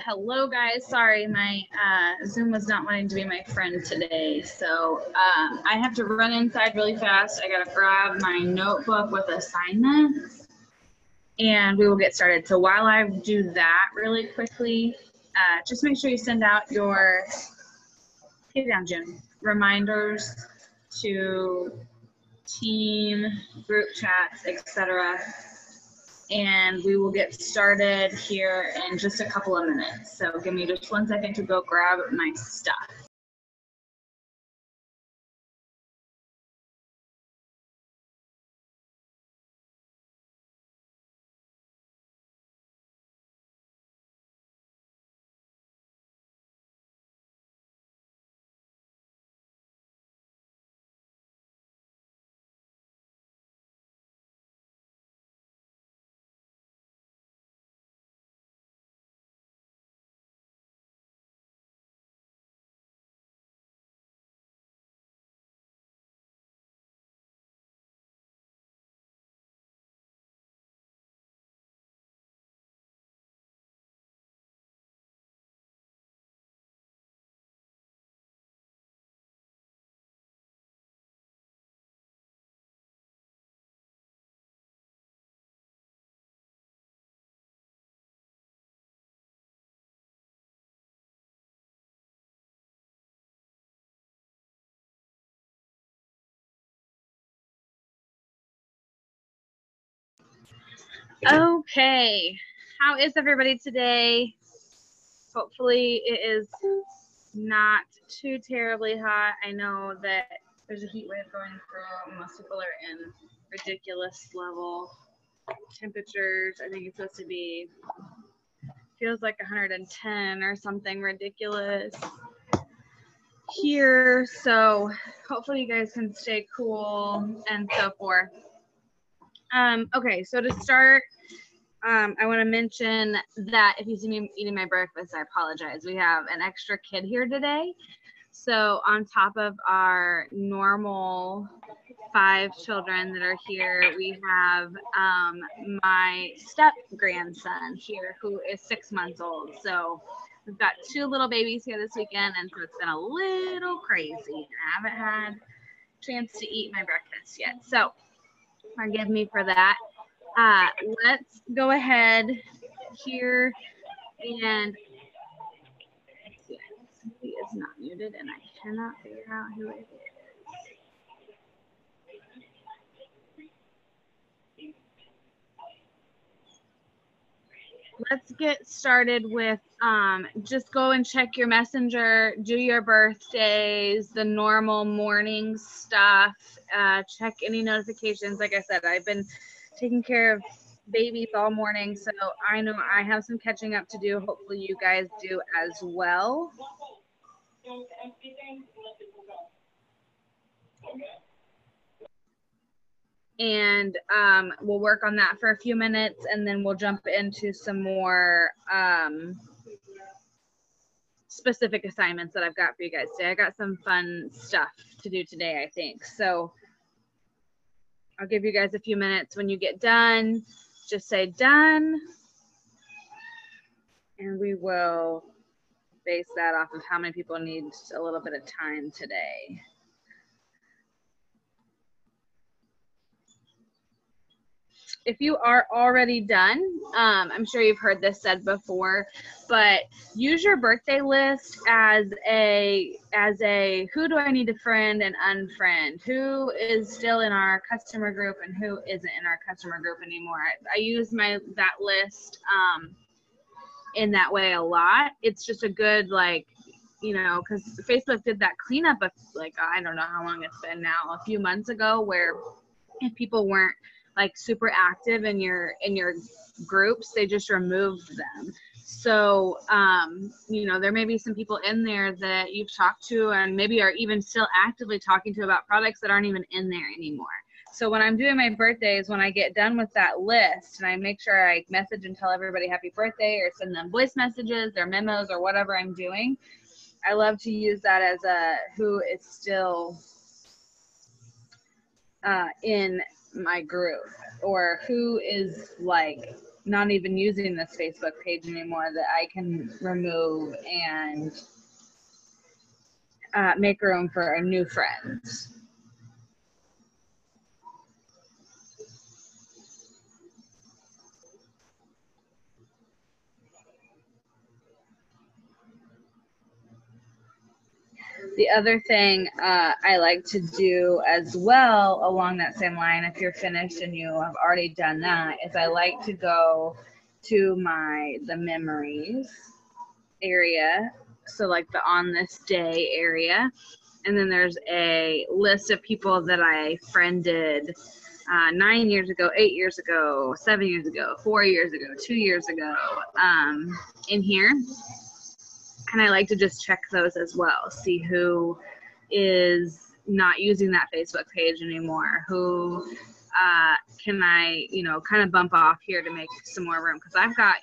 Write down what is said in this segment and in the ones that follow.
Hello guys, sorry, my Zoom was not wanting to be my friend today, so I have to run inside really fast. I gotta grab my notebook with assignments and we will get started. So while I do that really quickly, just make sure you send out your, get down June, reminders to team, group chats, etc. And we will get started here in just a couple of minutes. So give me just 1 second to go grab my stuff. Okay, how is everybody today? Hopefully it is not too terribly hot. I know that there's a heat wave going through. Most people are in ridiculous level temperatures. I think it's supposed to be, feels like 110 or something ridiculous here. So hopefully you guys can stay cool and so forth. Okay, so to start, I want to mention that if you see me eating my breakfast, I apologize. We have an extra kid here today. So on top of our normal 5 children that are here, we have my step grandson here who is 6 months old. So we've got 2 little babies here this weekend, and so it's been a little crazy. I haven't had a chance to eat my breakfast yet. So forgive me for that. Let's go ahead here and see, somebody is not muted and I cannot figure out who it is. Let's get started with just go and check your messenger, do your birthdays, the normal morning stuff, check any notifications. Like I said, I've been taking care of babies all morning, so I know I have some catching up to do. Hopefully you guys do as well. And we'll work on that for a few minutes, and then we'll jump into some more specific assignments that I've got for you guys today. I got some fun stuff to do today, I think. So I'll give you guys a few minutes. When you get done, just say done, and we will base that off of how many people need a little bit of time today. If you are already done, I'm sure you've heard this said before, but use your birthday list as a who do I need to friend and unfriend? Who is still in our customer group and who isn't in our customer group anymore? I use that list in that way a lot. It's just a good, like, you know, because Facebook did that cleanup of, like, I don't know how long it's been now, a few months ago, where if people weren't like super active in your groups, they just removed them. So you know, there may be some people in there that you've talked to and maybe are even still actively talking to about products that aren't even in there anymore. So when I'm doing my birthdays, when I get done with that list and I make sure I message and tell everybody happy birthday or send them voice messages or memos or whatever I'm doing, I love to use that as a who is still in my group, or who is like not even using this Facebook page anymore that I can remove and make room for new friends. The other thing I like to do as well along that same line, if you're finished and you have already done that, is I like to go to the memories area. So like the on this day area. And then there's a list of people that I friended 9 years ago, 8 years ago, 7 years ago, 4 years ago, 2 years ago in here. And I like to just check those as well, see who is not using that Facebook page anymore, who can I, kind of bump off here to make some more room, because I've got,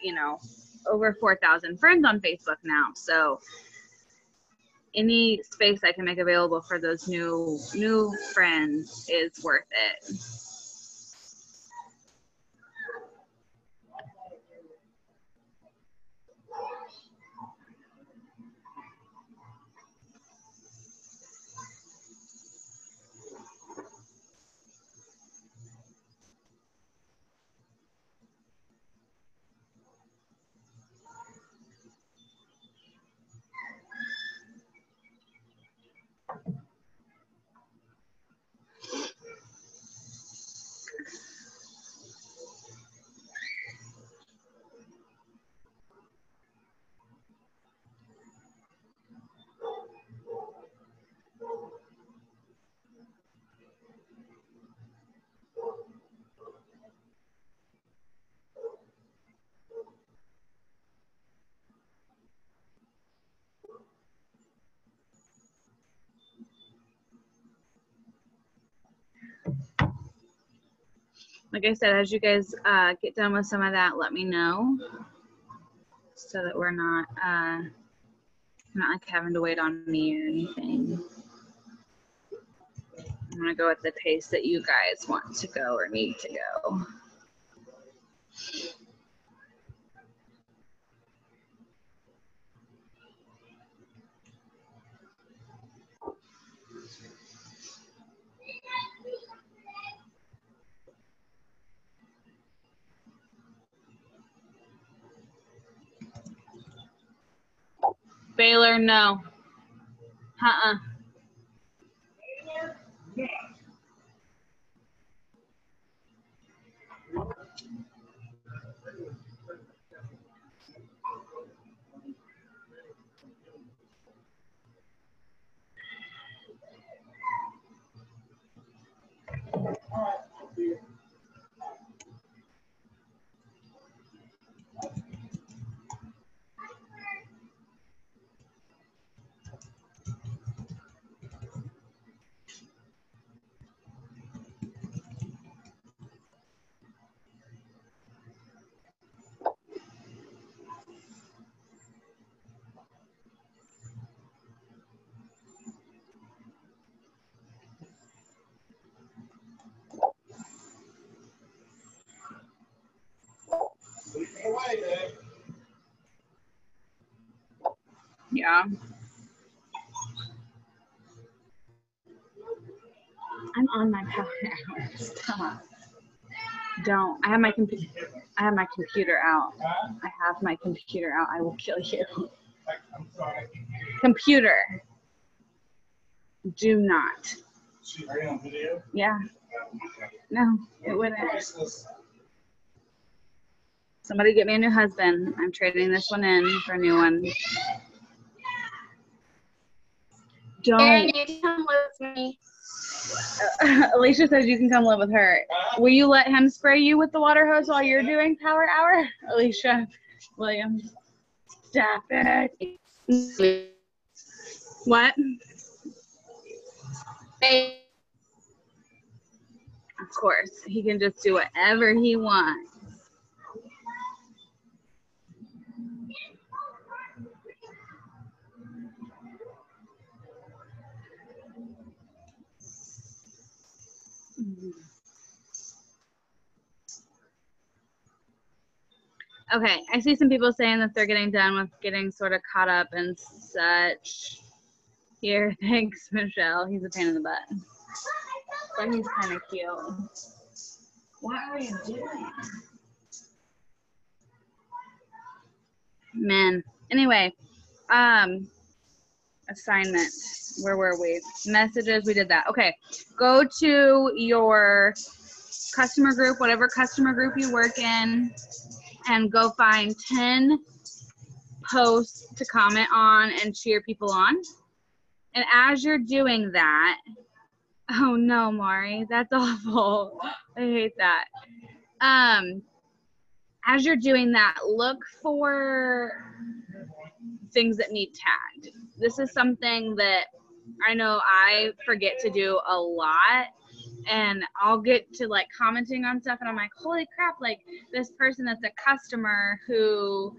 over 4,000 friends on Facebook now. So any space I can make available for those new friends is worth it. Like I said, as you guys get done with some of that, let me know so that we're not like having to wait on me or anything. I'm gonna go at the pace that you guys want to go or need to go. Baylor, no. Yeah. I'm on my power hour. Stop. Don't. I have my computer out. I have my computer out. I will kill you. I'm sorry. Computer. Do not. Are you on video? Yeah. No, it wouldn't. Somebody get me a new husband. I'm trading this one in for a new one. Don't. Erin, you can come with me. Alicia says you can come live with her. Will you let him spray you with the water hose while you're doing power hour? Alicia Williams. Stop it. What? Of course. He can just do whatever he wants. Okay, I see some people saying that they're getting done with getting sort of caught up and such. Here, thanks, Michelle. He's a pain in the butt. But he's kind of cute. What are you doing? Man. Anyway, assignment. Where were we? Messages, we did that. Okay, go to your customer group, whatever customer group you work in, and go find 10 posts to comment on and cheer people on. And as you're doing that, oh no, Mari, that's awful. I hate that. As you're doing that, look for things that need tagged. This is something that I know I forget to do a lot, and I'll get to like commenting on stuff and I'm like, holy crap, like this person that's a customer who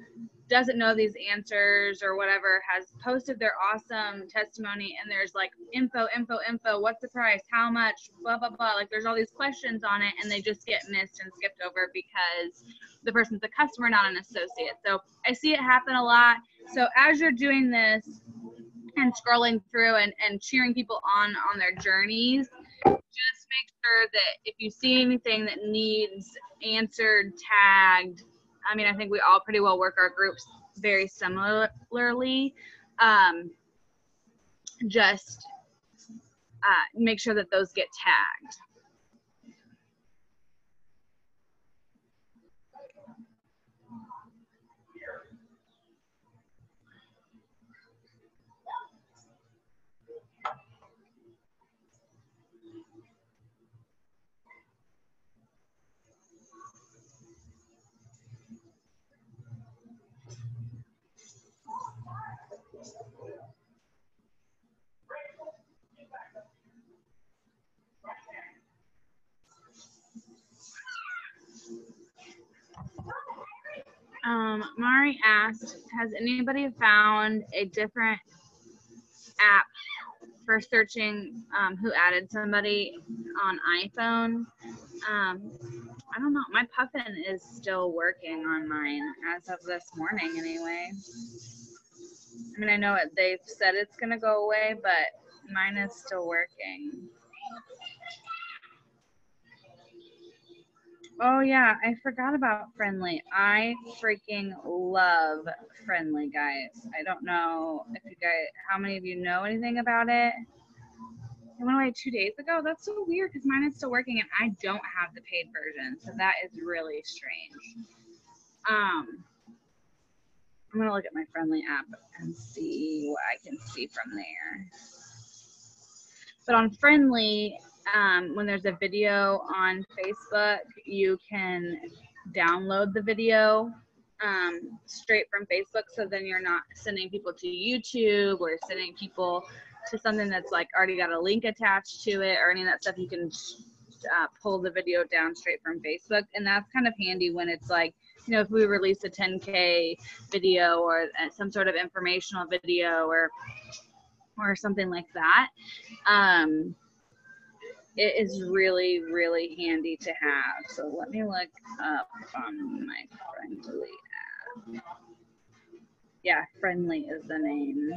doesn't know these answers or whatever has posted their awesome testimony, and there's like info, what's the price, how much, blah, blah, blah. Like there's all these questions on it and they just get missed and skipped over because the person's a customer, not an associate. So I see it happen a lot. So as you're doing this and scrolling through and cheering people on their journeys, just make sure that if you see anything that needs answered, tagged, I mean, I think we all pretty well work our groups very similarly. Just make sure that those get tagged. Mari asked, has anybody found a different app for searching who added somebody on iPhone? I don't know. My Puffin is still working on mine as of this morning anyway. I mean, I know they've said it's going to go away, but mine is still working. Oh yeah, I forgot about Friendly. I freaking love Friendly, guys. I don't know if you guys, how many of you know anything about it? It went away 2 days ago. That's so weird because mine is still working and I don't have the paid version, so that is really strange. I'm gonna look at my Friendly app and see what I can see from there. But on Friendly, when there's a video on Facebook, you can download the video straight from Facebook, so then you're not sending people to YouTube or sending people to something that's like already got a link attached to it or any of that stuff. You can pull the video down straight from Facebook, and that's kind of handy when it's like, you know, if we release a 10K video or some sort of informational video or something like that. It is really, really handy to have. So let me look up on my Friendly app. Yeah, Friendly is the name.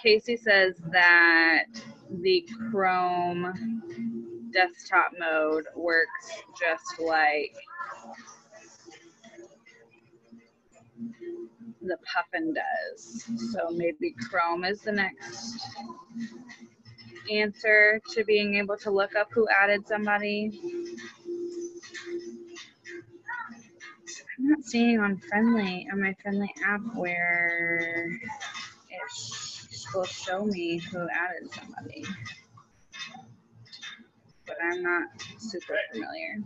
Casey says that the Chrome desktop mode works just like the Puffin does. So maybe Chrome is the next answer to being able to look up who added somebody. I'm not seeing on my Friendly app where it will show me who added somebody. But I'm not super familiar.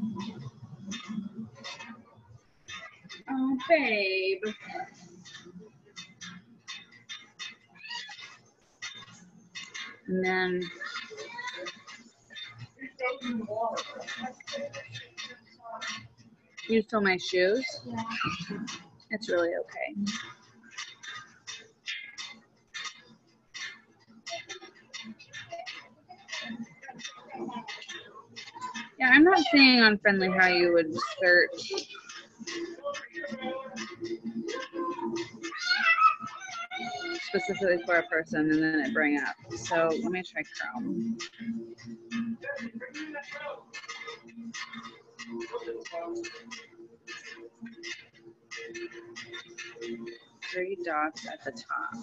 Oh, babe. And then you stole my shoes? Yeah. It's really okay. not seeing on Friendly how you would search. Specifically for a person and then it bring up. So let me try Chrome. Three dots at the top.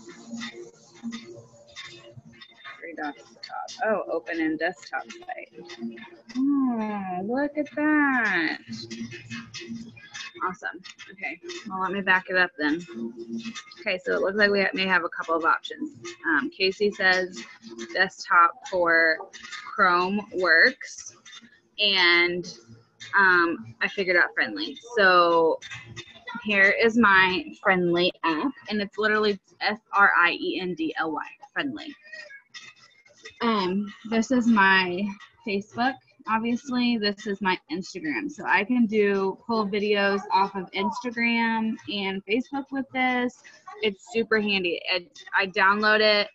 Three dots at the top. Oh, open in desktop site. Oh, look at that. Awesome. Okay, well, let me back it up then. Okay, so it looks like we may have a couple of options. Casey says desktop for Chrome works, and I figured out Friendly. So here is my Friendly app, and it's literally Friendly, Friendly. This is my Facebook. Obviously, this is my Instagram. So I can pull videos off of Instagram and Facebook with this. It's super handy. I download it,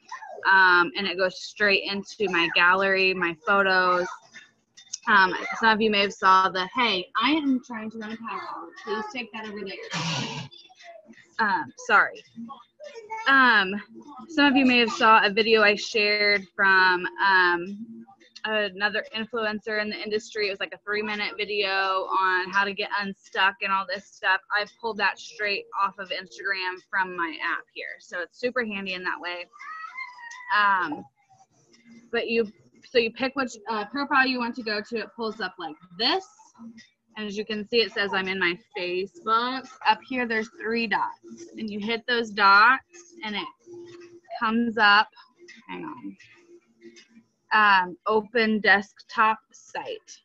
and it goes straight into my gallery, my photos. Some of you may have saw hey, I am trying to run a power hour. Please take that over there. Sorry. Some of you may have saw a video I shared from another influencer in the industry. It was like a 3-minute video on how to get unstuck and all this stuff. I pulled that straight off of Instagram from my app here. So it's super handy in that way. So you pick which profile you want to go to. It pulls up like this. And as you can see, it says I'm in my Facebook. Up here, there's 3 dots. And you hit those dots, and it comes up. Hang on. Open desktop site.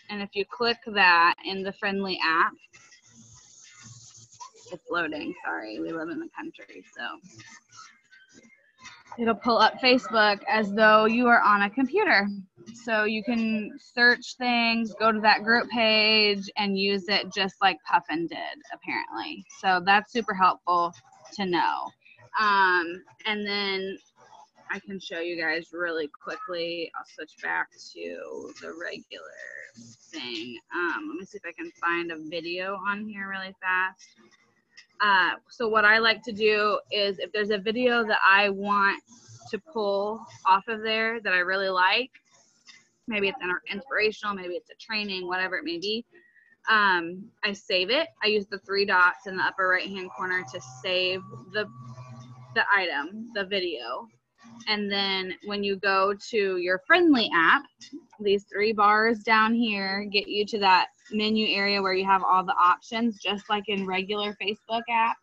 And if you click that in the Friendly app, it's loading. Sorry, we live in the country, so. It'll pull up Facebook as though you are on a computer. So you can search things, go to that group page, and use it just like Puffin did, apparently. So that's super helpful to know. And then I can show you guys really quickly. I'll switch back to the regular thing. Let me see if I can find a video on here really fast. So what I like to do is if there's a video that I want to pull off of there that I really like, maybe it's inspirational, maybe it's a training, whatever it may be, I save it. I use the 3 dots in the upper right hand corner to save the item, the video. And then when you go to your Friendly app, these 3 bars down here get you to that menu area where you have all the options, just like in regular Facebook app.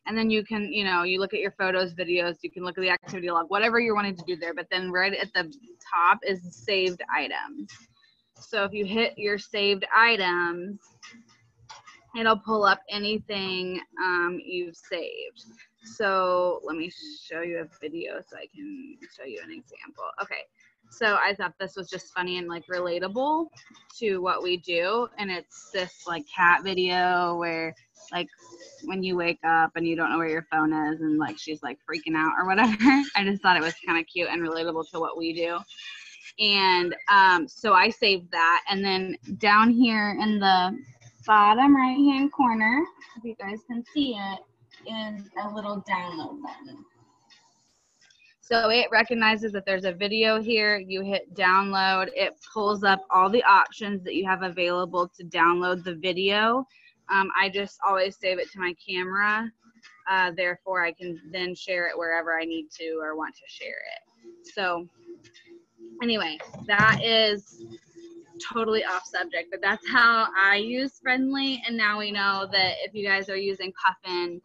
And then you can, you look at your photos, videos, you can look at the activity log, whatever you're wanting to do there. But then right at the top is saved items. So if you hit your saved items, it'll pull up anything you've saved. So let me show you a video so I can show you an example. Okay, so I thought this was just funny and like relatable to what we do. And it's this like cat video where like when you wake up and you don't know where your phone is and like she's like freaking out or whatever. I just thought it was kind of cute and relatable to what we do. And so I saved that. And then down here in the bottom right hand corner, if you guys can see it, is a little download button. So it recognizes that there's a video here. You hit download. It pulls up all the options that you have available to download the video. I just always save it to my camera. Therefore, I can then share it wherever I need to or want to share it. So anyway, that is totally off subject, but that's how I use Friendly. And now we know that if you guys are using Puffin,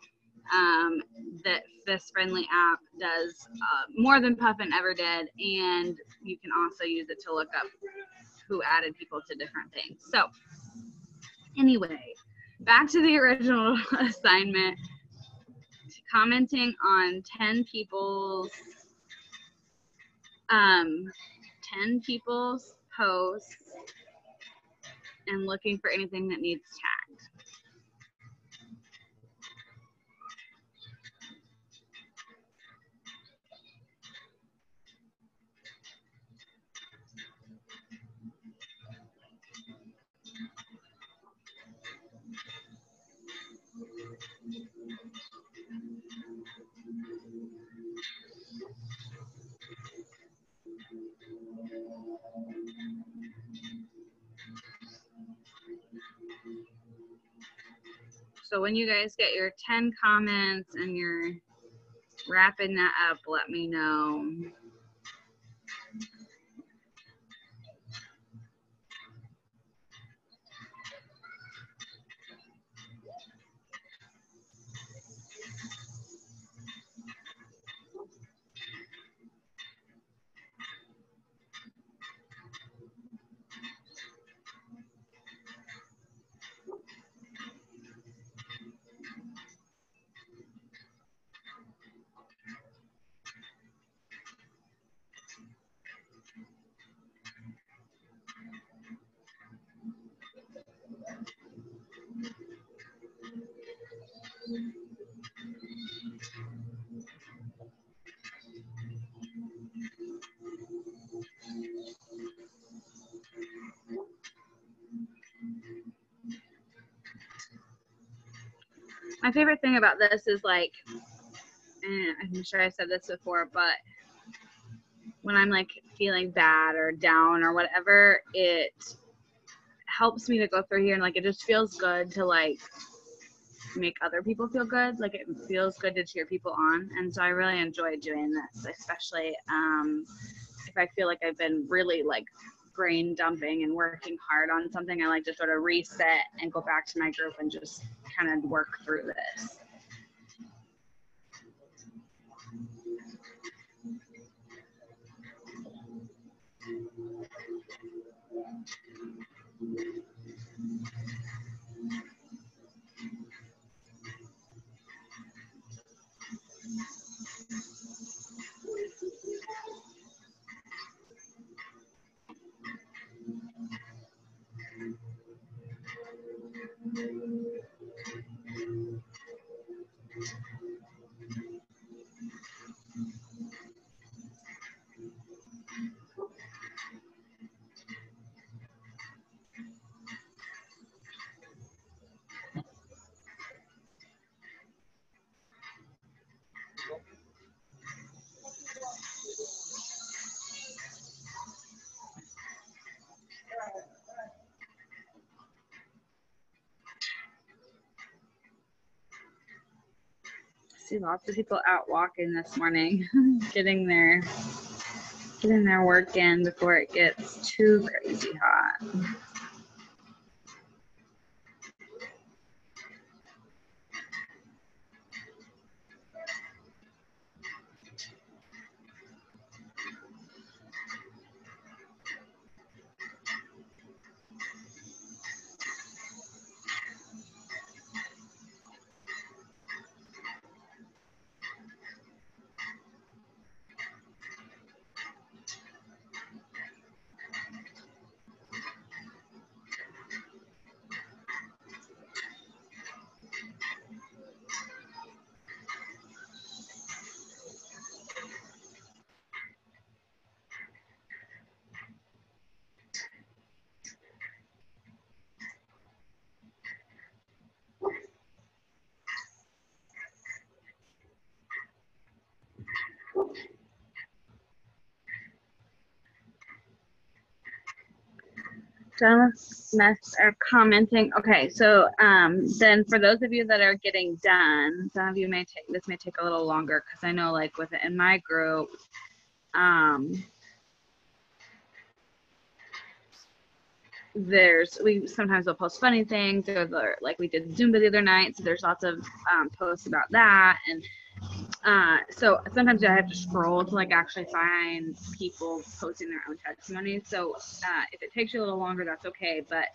that this Friendly app does more than Puffin ever did, and you can also use it to look up who added people to different things. So anyway, back to the original assignment, commenting on 10 people's posts and looking for anything that needs tagged. So when you guys get your 10 comments and you're wrapping that up, let me know. My favorite thing about this is like, and I'm sure I said this before, but when I'm like feeling bad or down or whatever, it helps me to go through here and like it just feels good to like make other people feel good. Like it feels good to cheer people on, and so I really enjoy doing this, especially if I feel like I've been really like brain dumping and working hard on something. I like to sort of reset and go back to my group and just kind of work through this. See lots of people out walking this morning, getting their work in before it gets too crazy hot. Some are commenting. Okay, so then for those of you that are getting done, some of you may take a little longer because I know like in my group, we sometimes will post funny things, or like we did Zumba the other night, so there's lots of posts about that, and so sometimes I have to scroll to like actually find people posting their own testimonies. So if it takes you a little longer, that's okay. But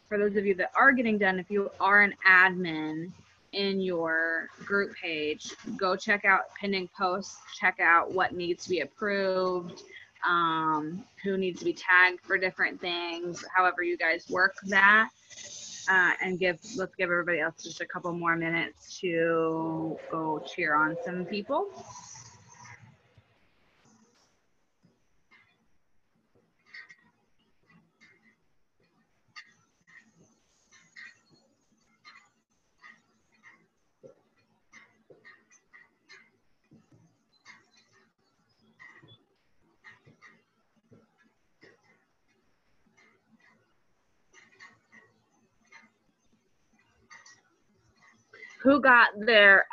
for those of you that are getting done, if you are an admin in your group page, go check out pending posts, check out what needs to be approved, who needs to be tagged for different things, however you guys work that. And let's give everybody else just a couple more minutes to go cheer on some people. who got their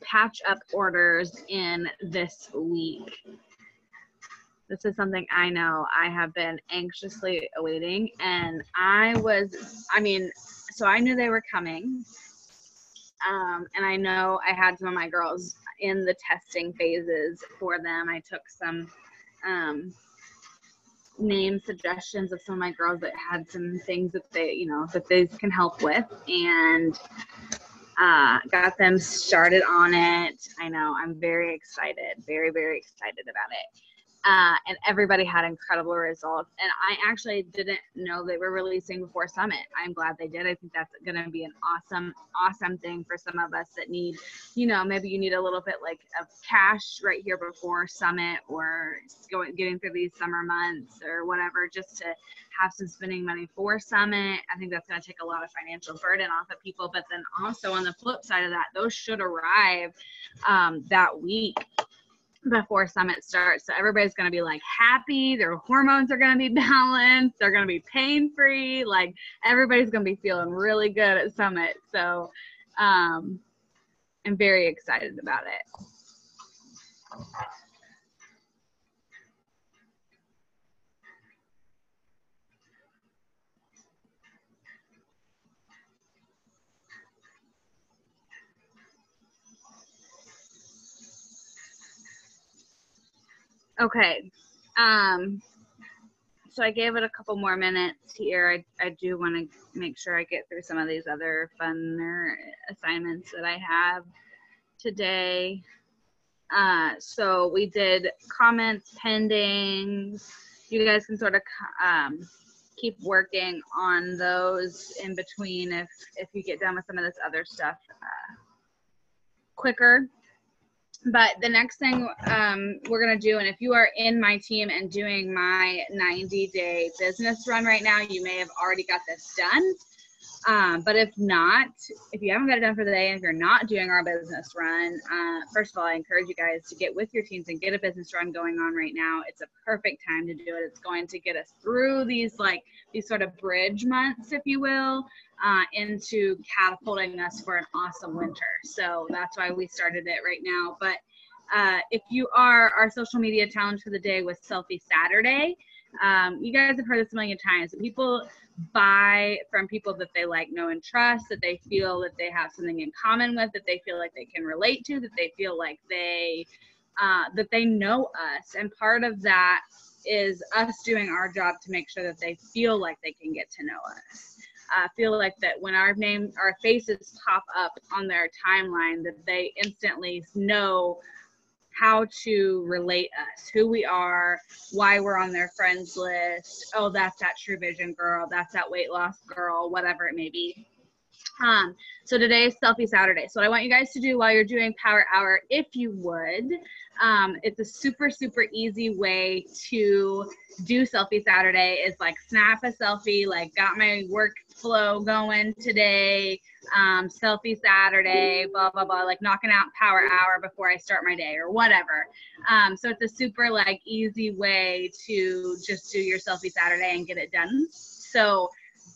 patch up orders in this week? This is something I know I have been anxiously awaiting, and so I knew they were coming, and I know I had some of my girls in the testing phases for them. I took some name suggestions of some of my girls that had some things that they can help with, and got them started on it. I know I'm very excited, very, very excited about it. And everybody had incredible results. And I actually didn't know they were releasing before Summit. I'm glad they did. I think that's going to be an awesome, awesome thing for some of us that need, maybe you need a little bit like of cash right here before Summit, or getting through these summer months or whatever, just to have some spending money for Summit. I think that's going to take a lot of financial burden off of people. But then also on the flip side of that, those should arrive that week before Summit starts. So everybody's going to be like happy. Their hormones are going to be balanced. They're going to be pain-free. Like everybody's going to be feeling really good at Summit. So I'm very excited about it. Okay. So I gave it a couple more minutes here. I do want to make sure I get through some of these other funner assignments that I have today. So we did comments pending. You guys can sort of keep working on those in between if you get done with some of this other stuff quicker. But the next thing we're going to do, and if you are in my team and doing my 90-day business run right now, you may have already got this done. But if not, if you haven't got it done for the day, and if you're not doing our business run, first of all, I encourage you guys to get with your teams and get a business run going on right now. It's a perfect time to do it. It's going to get us through these sort of bridge months, if you will, into catapulting us for an awesome winter. So that's why we started it right now. But if you are our social media challenge for the day with Selfie Saturday, you guys have heard this a million times. People buy from people that they like, know, and trust, that they feel that they have something in common with, that they feel like they can relate to, that they feel like that they know us. And part of that is us doing our job to make sure that they feel like they can get to know us. Feel like that when our faces pop up on their timeline, that they instantly know how to relate us, who we are, why we're on their friends list. Oh, that's that True Vision girl. That's that weight loss girl, whatever it may be. So today is Selfie Saturday. So what I want you guys to do while you're doing Power Hour, if you would, it's a super, super easy way to do Selfie Saturday. Is like snap a selfie, like got my workflow going today, Selfie Saturday, blah, blah, blah, like knocking out Power Hour before I start my day or whatever. So it's a super easy way to just do your Selfie Saturday and get it done. So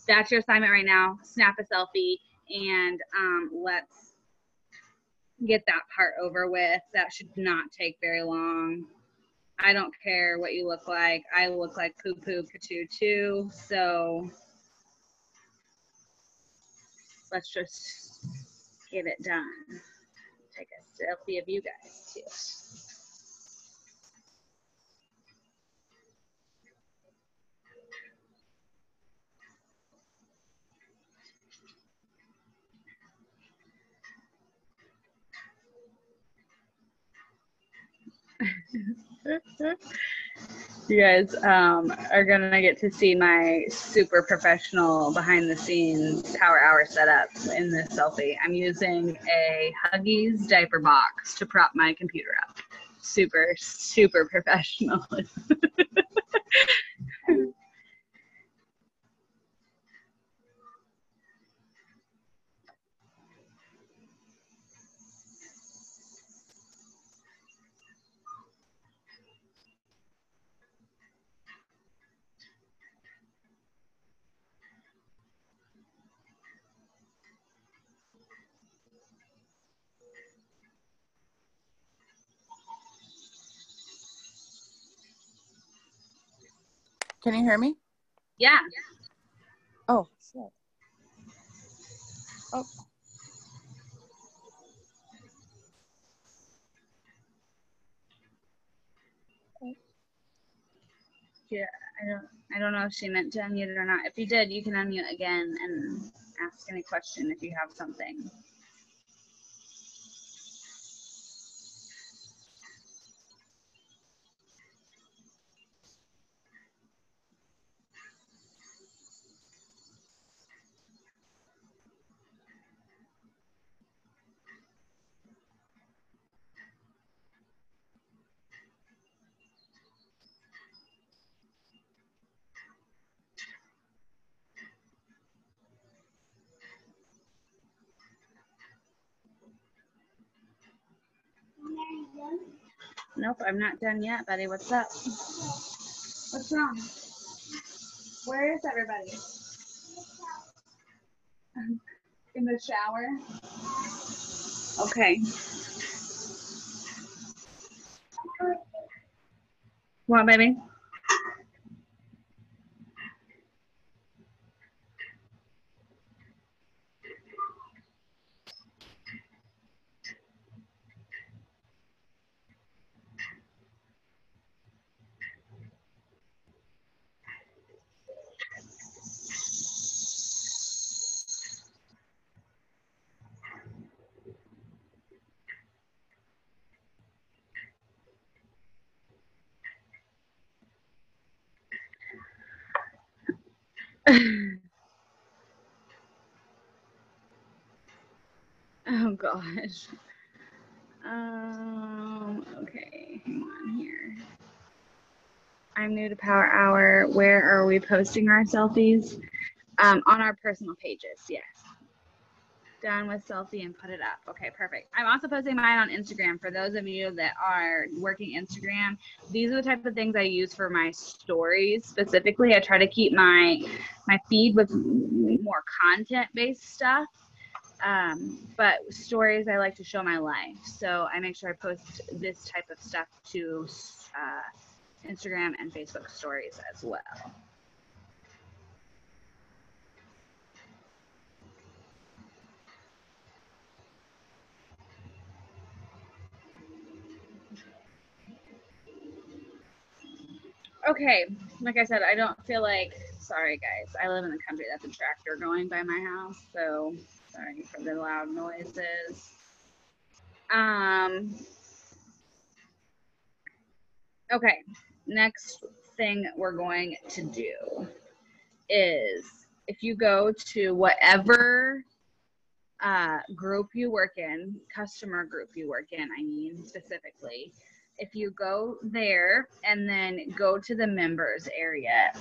that's your assignment right now. Snap a selfie, and let's get that part over with. That should not take very long. I don't care what you look like. I look like Poo Poo Katoo too. So let's just get it done. Take a selfie of you guys too. You guys are gonna get to see my super professional behind the scenes Power Hour setup in this selfie. I'm using a Huggies diaper box to prop my computer up. Super, super professional. Can you hear me? Yeah. Oh, shit. Oh. Yeah, I don't know if she meant to unmute it or not. If you did, you can unmute again and ask any question if you have something. Nope, I'm not done yet, buddy. What's up? What's wrong? Where is everybody? In the shower? Okay. What, baby? Oh gosh. Okay, hang on here. I'm new to Power Hour. Where are we posting our selfies? On our personal pages, yes. Done with selfie and put it up. Okay, perfect. I'm also posting mine on Instagram. For those of you that are working Instagram, these are the type of things I use for my stories specifically. I try to keep my feed with more content-based stuff. But stories, I like to show my life. So I make sure I post this type of stuff to Instagram and Facebook stories as well. Okay, like I said, I don't feel like, sorry guys, I live in the country. That's a tractor going by my house, so sorry for the loud noises. Okay, next thing we're going to do is if you go to whatever group you work in, customer group you work in, I mean specifically, if you go there and then go to the members area,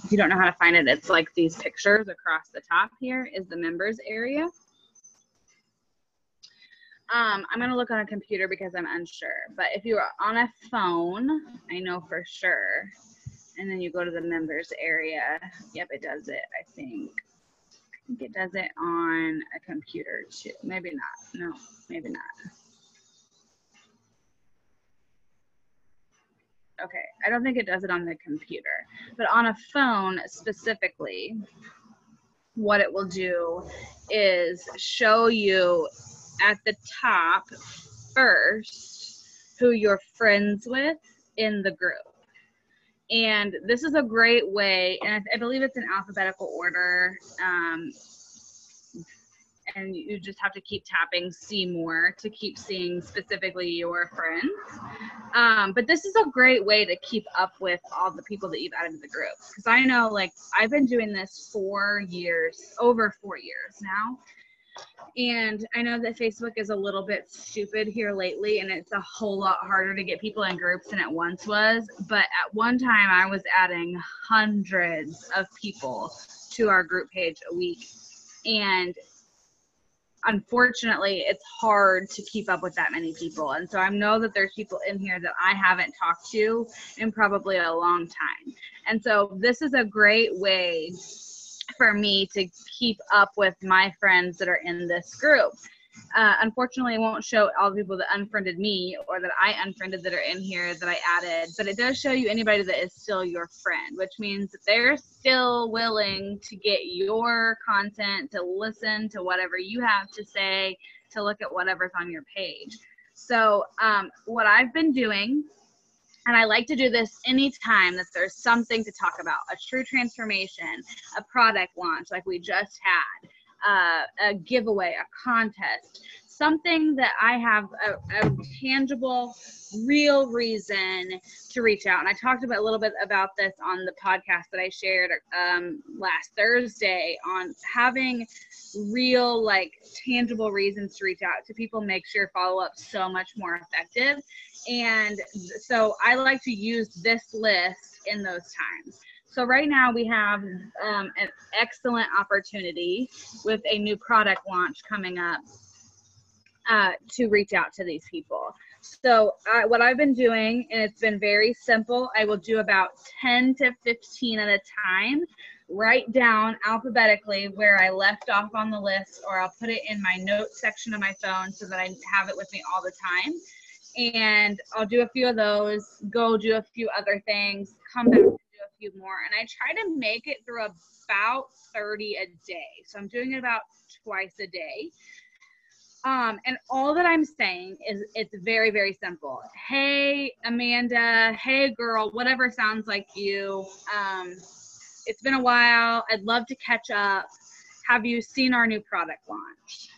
if you don't know how to find it, it's like these pictures across the top here is the members area. I'm going to look on a computer because I'm unsure, but if you are on a phone, I know for sure, and then you go to the members area, yep, it does it, I think it does it on a computer too. Maybe not. No, maybe not. Okay, I don't think it does it on the computer, but on a phone specifically, what it will do is show you at the top first who you're friends with in the group. And this is a great way, and I believe it's in alphabetical order, and you just have to keep tapping see more to keep seeing specifically your friends. But this is a great way to keep up with all the people that you've added to the group. Because I know, like, I've been doing this 4 years, over 4 years now. And I know that Facebook is a little bit stupid here lately, and it's a whole lot harder to get people in groups than it once was. But at one time, I was adding hundreds of people to our group page a week. And unfortunately, it's hard to keep up with that many people. And so I know that there's people in here that I haven't talked to in probably a long time. And so this is a great way for me to keep up with my friends that are in this group. Unfortunately, it won't show all the people that unfriended me or that I unfriended that are in here that I added, but it does show you anybody that is still your friend, which means that they're still willing to get your content, to listen to whatever you have to say, to look at whatever's on your page. So what I've been doing, and I like to do this anytime that there's something to talk about, a true transformation, a product launch like we just had, a giveaway, a contest, something that I have a tangible, real reason to reach out. And I talked about a little bit about this on the podcast that I shared last Thursday on having real, like, tangible reasons to reach out to people makes your follow-up so much more effective. And so I like to use this list in those times. So right now we have an excellent opportunity with a new product launch coming up to reach out to these people. So what I've been doing, and it's been very simple, I will do about 10 to 15 at a time, write down alphabetically where I left off on the list, or I'll put it in my notes section of my phone so that I have it with me all the time. And I'll do a few of those, go do a few other things, come back and do a few more. And I try to make it through about 30 a day. So I'm doing it about twice a day. And all that I'm saying is it's very, very simple. Hey, Amanda, hey, girl, whatever sounds like you. It's been a while. I'd love to catch up. Have you seen our new product launch?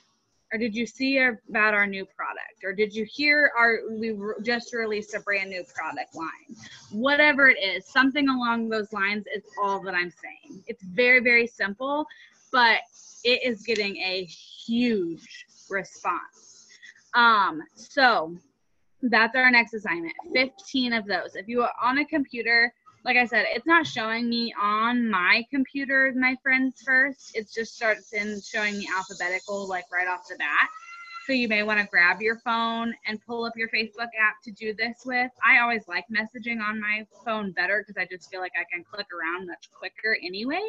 Or did you see about our new product? Or did you hear we just released a brand new product line? Whatever it is, something along those lines is all that I'm saying. It's very, very simple, but it is getting a huge response. So that's our next assignment, 15 of those. If you are on a computer, like I said, it's not showing me on my computer, my friends first. It just starts in showing me alphabetical, like right off the bat. So you may want to grab your phone and pull up your Facebook app to do this with. I always like messaging on my phone better because I just feel like I can click around much quicker anyway.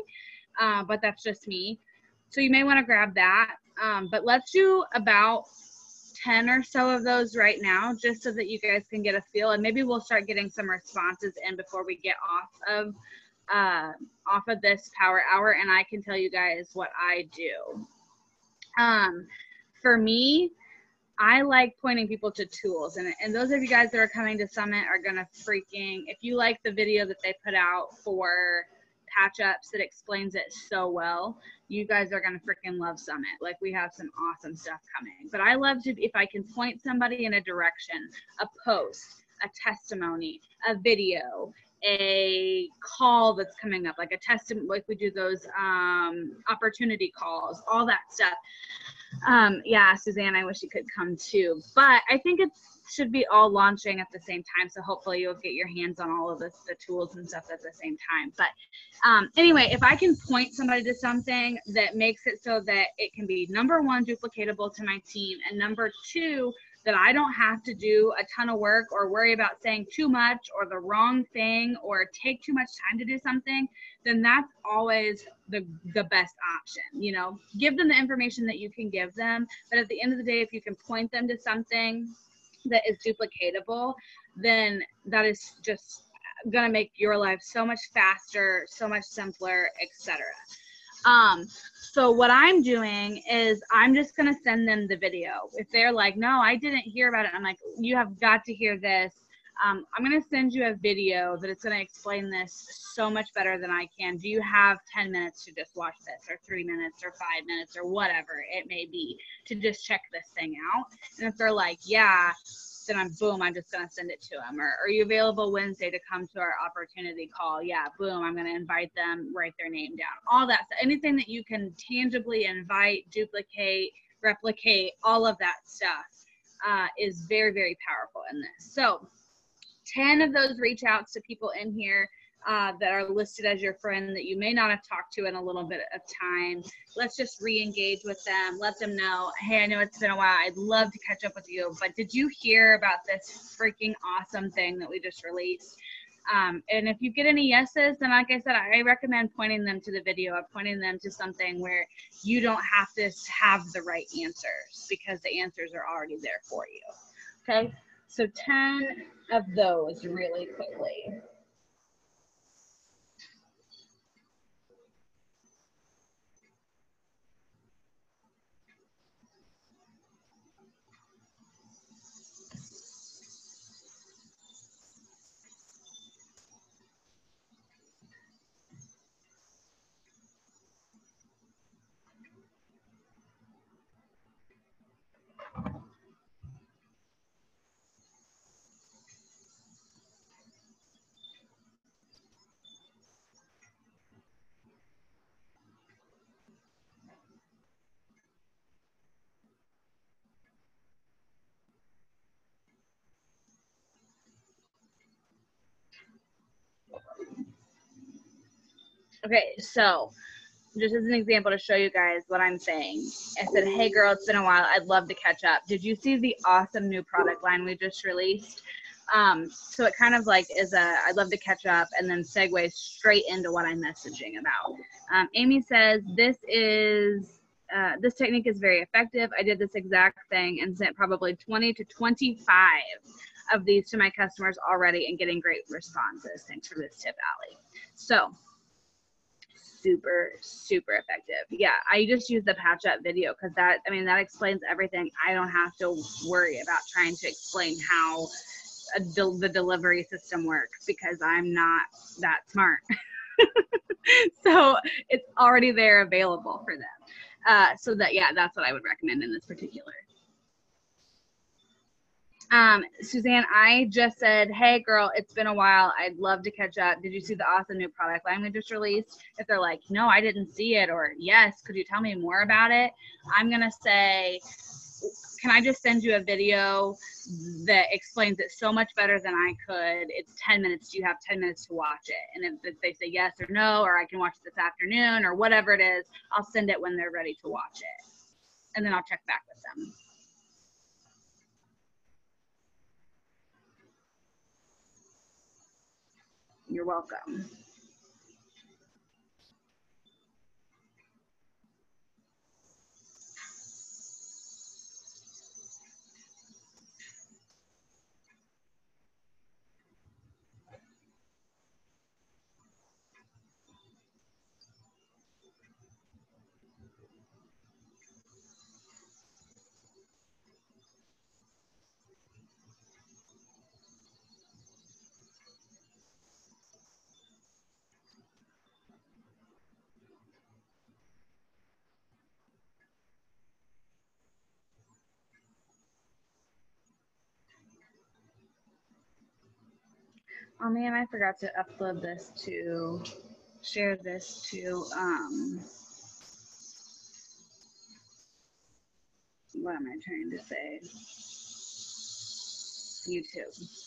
But that's just me. So you may want to grab that. But let's do about 10 or so of those right now, just so that you guys can get a feel, and maybe we'll start getting some responses in before we get off of this power hour, and I can tell you guys what I do. For me, I like pointing people to tools, and those of you guys that are coming to Summit are gonna if you like the video that they put out for Patch Ups that explains it so well, you guys are going to freaking love Summit. Like, we have some awesome stuff coming. But I love to, if I can point somebody in a direction, a post, a testimony, a video, a call that's coming up, like a testimony, like we do those opportunity calls, all that stuff. Yeah, Suzanne, I wish you could come too. But I think it should be all launching at the same time. So hopefully you'll get your hands on all of the tools and stuff at the same time. But anyway, if I can point somebody to something that makes it so that it can be, number one, duplicatable to my team, and number two, that I don't have to do a ton of work or worry about saying too much or the wrong thing or take too much time to do something, then that's always the best option. You know, give them the information that you can give them, but at the end of the day, if you can point them to something that is duplicatable, then that is just gonna make your life so much faster, so much simpler, etc. So what I'm doing is I'm just going to send them the video. If they're like, no, I didn't hear about it, I'm like, you have got to hear this. I'm going to send you a video that is going to explain this so much better than I can. Do you have 10 minutes to just watch this, or 3 minutes, or 5 minutes, or whatever it may be, to just check this thing out? And if they're like, yeah, then I'm just going to send it to them. Or are you available Wednesday to come to our opportunity call? Yeah, boom, I'm going to invite them, write their name down. All that, so anything that you can tangibly invite, duplicate, replicate, all of that stuff is very, very powerful in this. So 10 of those reach outs to people in here that are listed as your friend that you may not have talked to in a little bit of time. Let's just re-engage with them. Let them know, hey, I know it's been a while. I'd love to catch up with you, but did you hear about this freaking awesome thing that we just released? And if you get any yeses, then like I said, I recommend pointing them to the video or pointing them to something where you don't have to have the right answers because the answers are already there for you. Okay, so 10 of those really quickly. Okay, so just as an example to show you guys what I'm saying, I said, hey girl, it's been a while. I'd love to catch up. Did you see the awesome new product line we just released? So it kind of like is a, I'd love to catch up and then segues straight into what I'm messaging about. Amy says, this technique is very effective. I did this exact thing and sent probably 20 to 25 of these to my customers already and getting great responses. Thanks for this tip, Allie. So super, super effective. Yeah, I just use the patch up video because that explains everything. I don't have to worry about trying to explain how the delivery system works because I'm not that smart. So it's already there available for them. So that, yeah, that's what I would recommend in this particular. Suzanne, I just said, hey girl, it's been a while. I'd love to catch up. Did you see the awesome new product line we just released? If they're like, no, I didn't see it, or yes, could you tell me more about it? I'm going to say, can I just send you a video that explains it so much better than I could? It's 10 minutes. Do you have 10 minutes to watch it? And if they say yes or no, or I can watch it this afternoon or whatever it is, I'll send it when they're ready to watch it. And then I'll check back with them. You're welcome. Oh man, I forgot to upload this to, share this to, what am I trying to say? YouTube.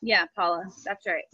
Yeah, Paula, that's right.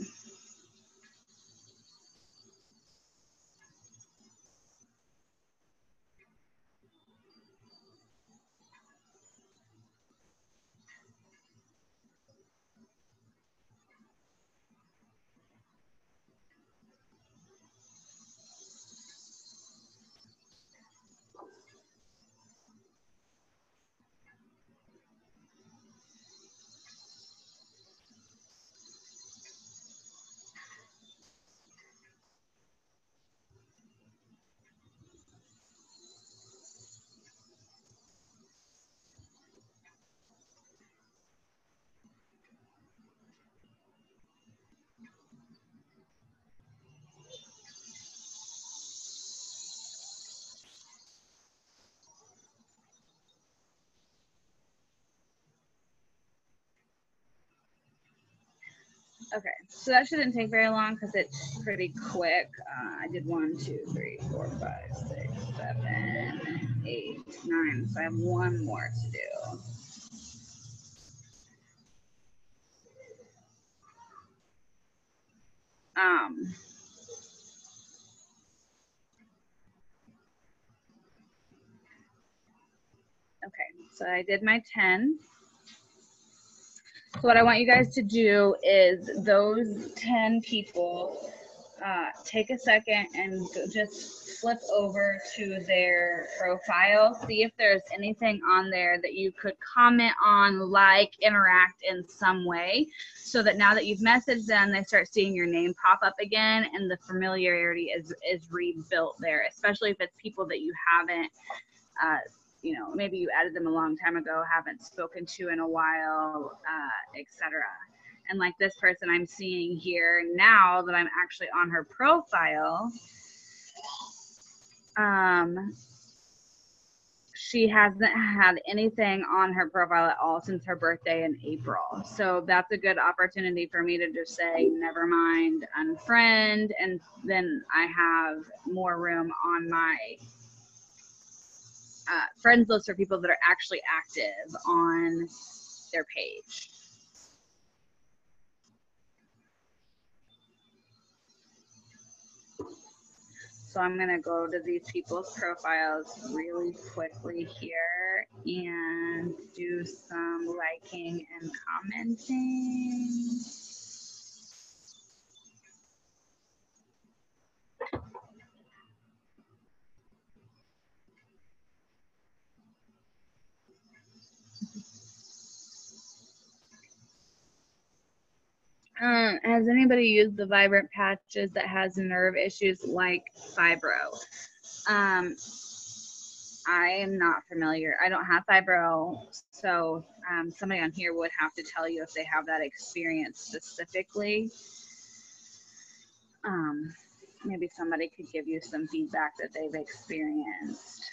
Okay, so that shouldn't take very long because it's pretty quick. I did 1, 2, 3, 4, 5, 6, 7, 8, 9. So I have one more to do. Okay, so I did my 10. So what I want you guys to do is those 10 people, take a second and just flip over to their profile. See if there's anything on there that you could comment on, like, interact in some way, so that now that you've messaged them, they start seeing your name pop up again, and the familiarity is rebuilt there, especially if it's people that you haven't you know, maybe you added them a long time ago, haven't spoken to in a while, etc. And like this person I'm seeing here now that I'm actually on her profile, she hasn't had anything on her profile at all since her birthday in April. So that's a good opportunity for me to just say, never mind, unfriend, and then I have more room on my friends list for people that are actually active on their page. So I'm going to go to these people's profiles really quickly here and do some liking and commenting. Has anybody used the Vibrant patches that has nerve issues like fibro? I am not familiar. I don't have fibro, so somebody on here would have to tell you if they have that experience specifically. Maybe somebody could give you some feedback that they've experienced.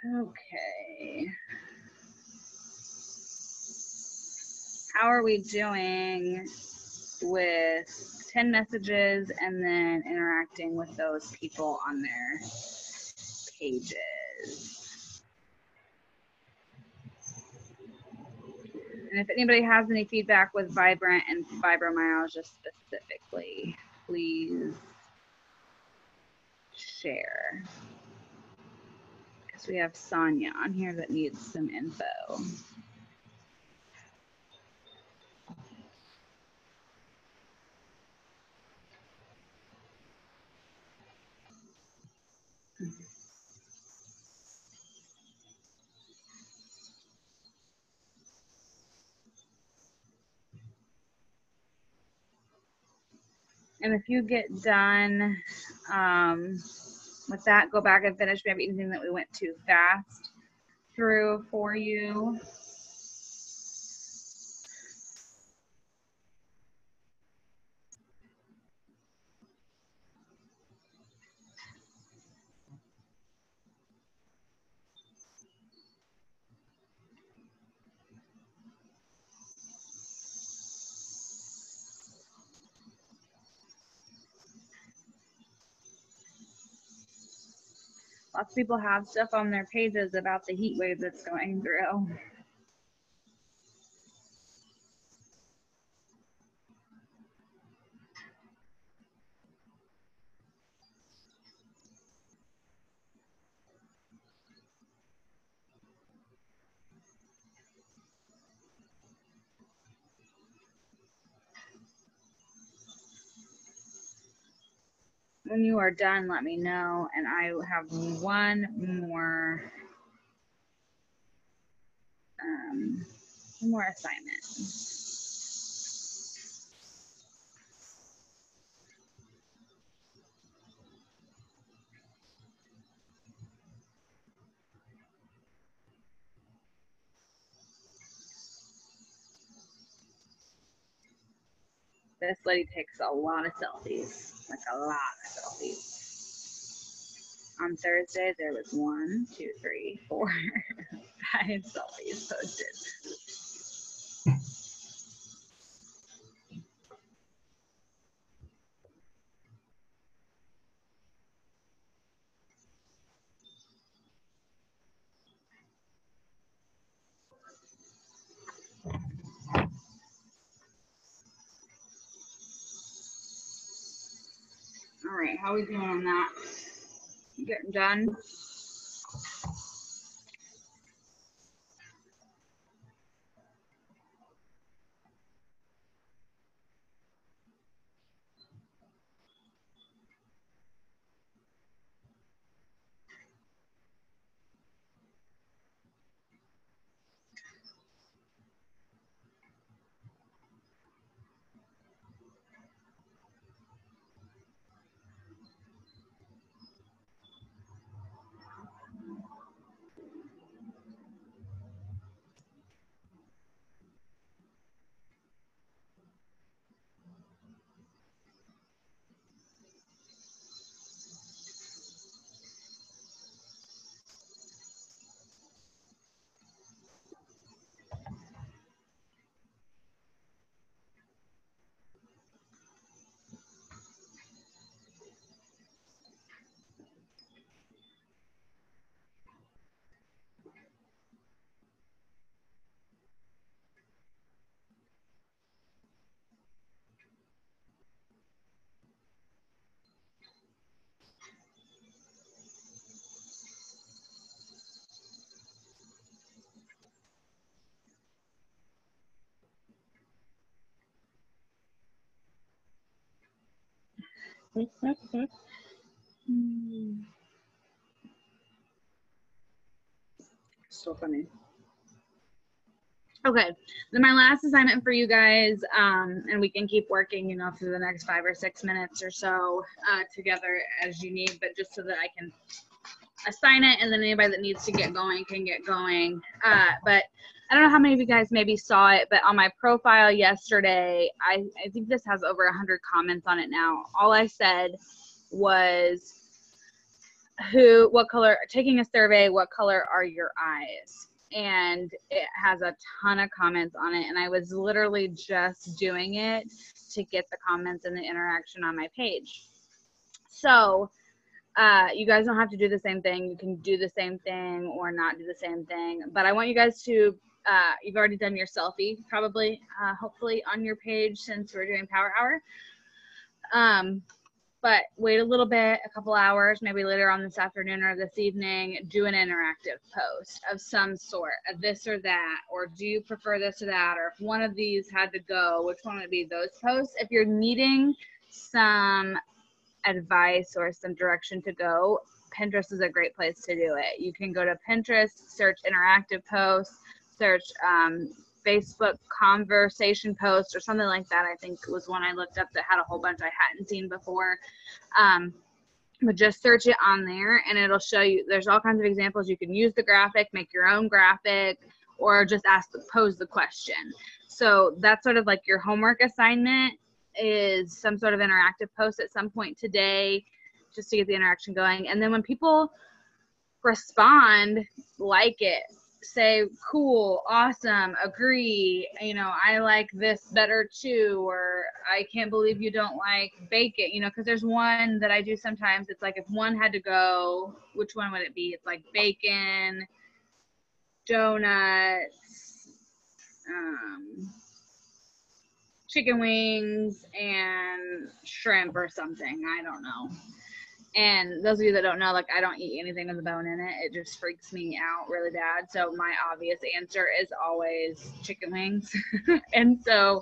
Okay. How are we doing with 10 messages and then interacting with those people on their pages? And if anybody has any feedback with Vibrant and fibromyalgia specifically, please share. Because we have Sonia on here that needs some info. And if you get done with that, go back and finish maybe anything that we went too fast through for you. Lots of people have stuff on their pages about the heat wave that's going through. When you are done, let me know, and I have one more assignment. This lady takes a lot of selfies, like a lot of selfies. On Thursday, there was 1, 2, 3, 4, 5 selfies posted. All right, how are we doing on that? Getting done? So funny. Okay, then my last assignment for you guys, and we can keep working, you know, through the next 5 or 6 minutes or so together as you need, but just so that I can assign it, and then anybody that needs to get going can get going. But I don't know how many of you guys maybe saw it, but on my profile yesterday, I think this has over 100 comments on it now. All I said was, what color, taking a survey, what color are your eyes? And it has a ton of comments on it, and I was literally just doing it to get the comments and the interaction on my page. So you guys don't have to do the same thing. You can do the same thing or not do the same thing, but I want you guys to you've already done your selfie probably hopefully on your page since we're doing Power Hour, but wait a little bit, a couple hours, maybe later on this afternoon or this evening, do an interactive post of some sort, of this or that, or do you prefer this or that, or if one of these had to go, which one would be those posts? If you're needing some advice or some direction to go, Pinterest is a great place to do it. You can go to Pinterest, search interactive posts, search Facebook conversation post or something like that. I think was one I looked up that had a whole bunch I hadn't seen before. But just search it on there and it'll show you, there's all kinds of examples. You can use the graphic, make your own graphic, or just pose the question. So that's sort of like your homework assignment, is some sort of interactive post at some point today just to get the interaction going. And then when people respond, like it, say cool, awesome, agree, you know, I like this better too, or I can't believe you don't like bacon, you know, because there's one that I do sometimes. It's like if one had to go, which one would it be? It's like bacon, donuts, chicken wings, and shrimp or something. I don't know. And those of you that don't know, like, I don't eat anything with a bone in it. It just freaks me out really bad. So my obvious answer is always chicken wings. And so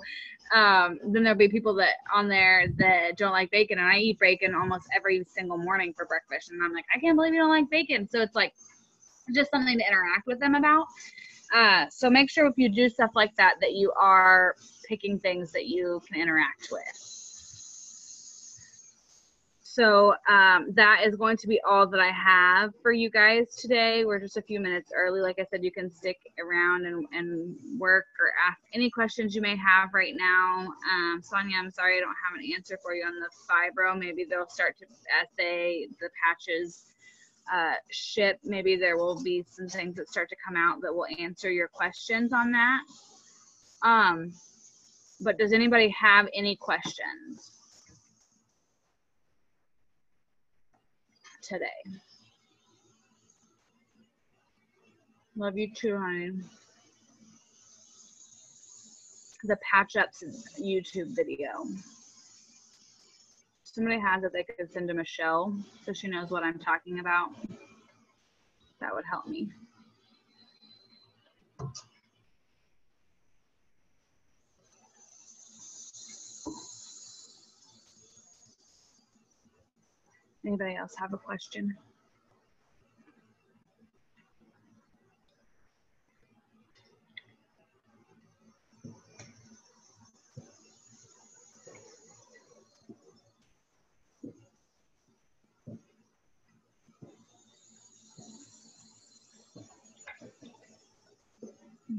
then there'll be people that on there that don't like bacon, and I eat bacon almost every single morning for breakfast. And I'm like, I can't believe you don't like bacon. So it's like just something to interact with them about. So make sure if you do stuff like that, that you are picking things that you can interact with. So that is going to be all that I have for you guys today. We're just a few minutes early. Like I said, you can stick around and work or ask any questions you may have right now. Sonia, I'm sorry I don't have an answer for you on the fibro. Maybe they'll start to, as the patches ship, maybe there will be some things that start to come out that will answer your questions on that. But does anybody have any questions today? Love you too, honey. The Patch Ups YouTube video. Somebody has it, they could send to Michelle so she knows what I'm talking about. That would help me. Anybody else have a question?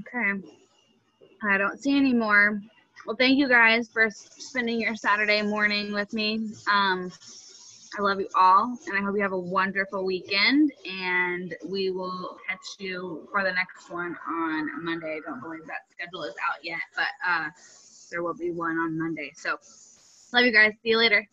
Okay, I don't see any more. Well, thank you guys for spending your Saturday morning with me. I love you all, and I hope you have a wonderful weekend, and we will catch you for the next one on Monday. I don't believe that schedule is out yet, but there will be one on Monday. So love you guys. See you later.